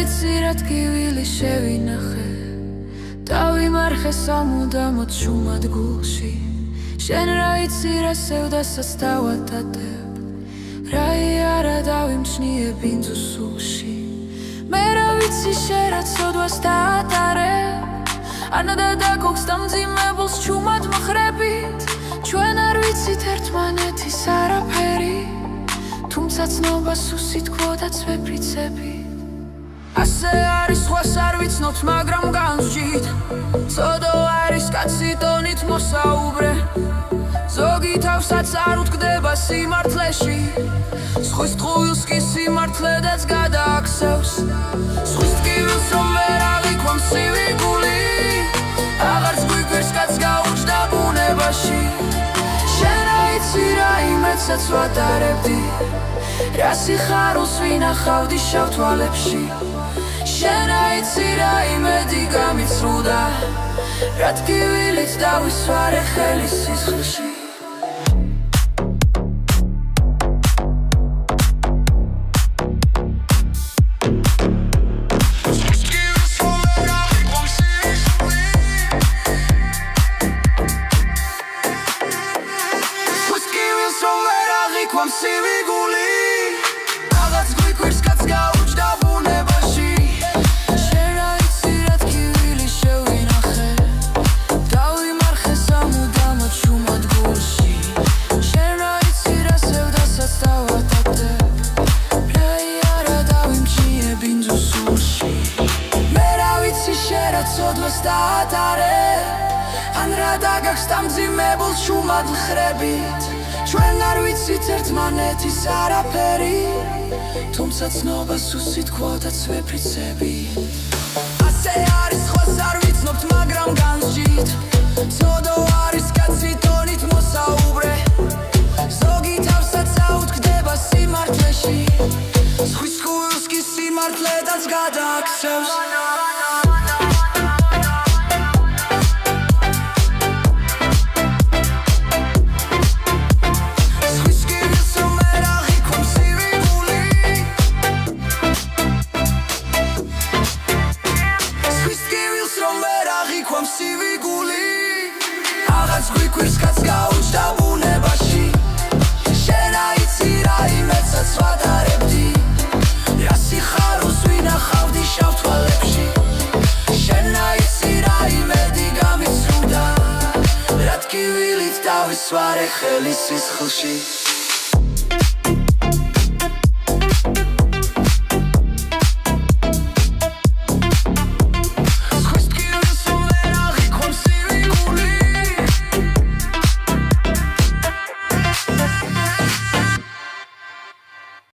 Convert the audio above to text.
ვიცი რა ტკივილი შევინახე დავიმარხე სამუდამოდ შუმად გულში შენ რა იცი რა სევდასაც დავატატებ რა იარა დავიმჩნიებ ინძუს სულში მე რა ვიცი შენ რა ცოდვას დაატარებ ანა და დაგოგს დამძიმებულს ჩუმად მხრებით ჩვენ არ ვიცით ერთმანეთის არაფერი თუმცა ცნობას უსიტყვოდაც ვეფრიცებით ასე არის სხვას არ ვიცნობთ მაგრამ განსჯით ცოდო არის კაცი ტონით მოსაუბრე ზოგი თავსაც არ უთგდება სიმართლეში სხვის ტყუილს კი სიმართლედაც გადააქცევს სხვის ტკივილს რომ ვერ აღიქვამს ცივი გული აღარც გვიგვირს კაც გაუჩნდა ბუნებაში შენ რა იცი რა იმედსაც ვატარებდი რა სიხარულს ვინახავდი შავ თვალებში შენ რა იცი რა იმედი გამიცრუდა რა ტკივილით დავისვარე ხელი სისხლში ცივი გული აღარც გვიგვირს კაც გაუჩნდა ბუნებაში შენ რა იცი რა ტკივილი შევინახე დავიმარხე სამუდამოდ შუმად გულში შენ რა იცი რა სევდასაც დავატატებ რა იარა დავიმჩნიებ ინძუს სულში მე რა ვიცი შენ რა ცოდვას დაატარებ ან რა დაგაქვს დამძიმებულს შუმად მხრებით ჩვენ არ ვიცით ერთმანეთის არაფერი თუმცა ცნობას უსიტყვოდაც ვეფრიცებით ასე არის სხვას არ ვიცნობთ მაგრამ განსჯით ცოდო არის კაცი ტონით მოსაუბრე ზოგი თავსაც აუთგდება სიმართლეში სხვის ტყუილს კი სიმართლედაც გადააქცევს ცივი გული აღარც გვიგვირს კაც გაუჩნდა ბუნებაში შენ რა იცი რა იმედსაც ვატარებდი რა სიხარულს ვინახავდი შავ თვალებში შენ რა იცი რა იმედი გამიცრუდა რა ტკივილით დავისვარე ხელი სისხლში